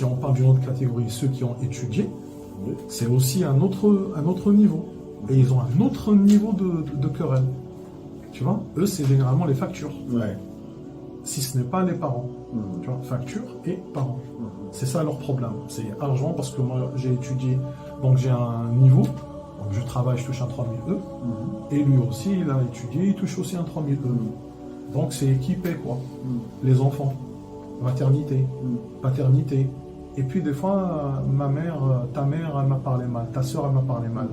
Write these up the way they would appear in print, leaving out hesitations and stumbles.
si on parle d'une autre catégorie, ceux qui ont étudié, Oui. c'est aussi un autre niveau. Et ils ont un autre niveau de querelle. Tu vois, eux, c'est généralement les factures. Ouais. Si ce n'est pas les parents. Tu vois, factures et parents. C'est ça leur problème. C'est argent parce que moi, j'ai étudié, donc j'ai un niveau. Donc je travaille, je touche un 3000 E. Et lui aussi, il a étudié, il touche aussi un 3000 E. Donc c'est équipé, quoi. Les enfants, maternité, paternité. Et puis des fois, ma mère, ta mère, elle m'a parlé mal, ta soeur, elle m'a parlé mal.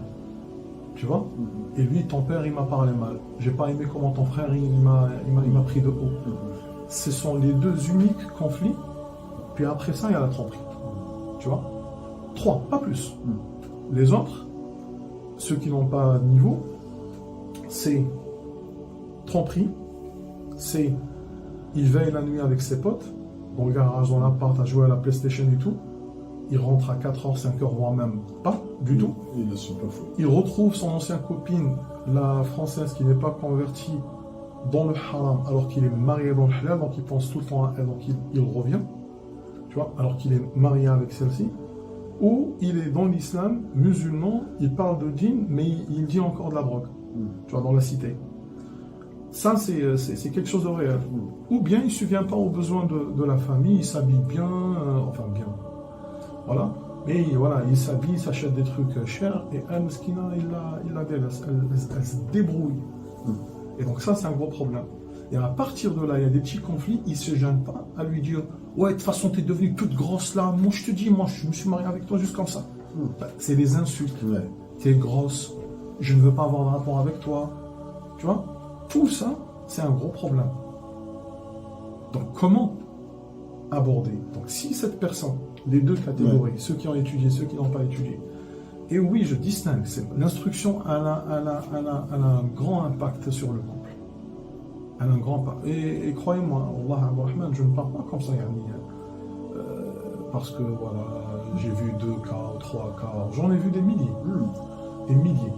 Tu vois? Et lui, ton père, il m'a parlé mal. J'ai pas aimé comment ton frère, il m'a pris de haut. Ce sont les deux uniques conflits. Puis après ça, il y a la tromperie. Tu vois? 3, pas plus. Les autres, ceux qui n'ont pas de niveau, c'est tromperie, c'est il veille la nuit avec ses potes, dans le garage, dans l'appart, à jouer à la PlayStation et tout. Il rentre à 4h, 5h, voire même pas du tout. Il ne sont pas faux. Il retrouve son ancienne copine, la française qui n'est pas convertie, dans le haram, alors qu'il est marié dans le halal, donc il pense tout le temps à elle, donc il revient, tu vois, alors qu'il est marié avec celle-ci. Ou il est dans l'islam, musulman, il parle de djinn, mais il dit encore de la drogue, tu vois, dans la cité. Ça, c'est quelque chose de réel. Ou bien il ne subvient pas aux besoins de la famille, il s'habille bien, enfin bien, voilà. Mais voilà, il s'habille, il s'achète des trucs chers, et elle, Meskina, il la délaisse, elle se débrouille. Et donc ça, c'est un gros problème. Et à partir de là, il y a des petits conflits, il ne se gêne pas à lui dire « Ouais, de toute façon, tu es devenue toute grosse là, moi je te dis, moi je me suis marié avec toi juste comme ça. C'est des insultes. Ouais. Tu es grosse, je ne veux pas avoir de rapport avec toi. » Tu vois? Tout ça, c'est un gros problème. Donc comment aborder? Donc si cette personne, les deux catégories, ceux qui ont étudié, ceux qui n'ont pas étudié, et oui, je distingue, l'instruction a un grand impact sur le couple. Elle a un grand impact. Et croyez-moi, Allah Rahman, je ne parle pas comme ça, parce que voilà, j'ai vu 2 cas, 3 cas, j'en ai vu des milliers. Des milliers.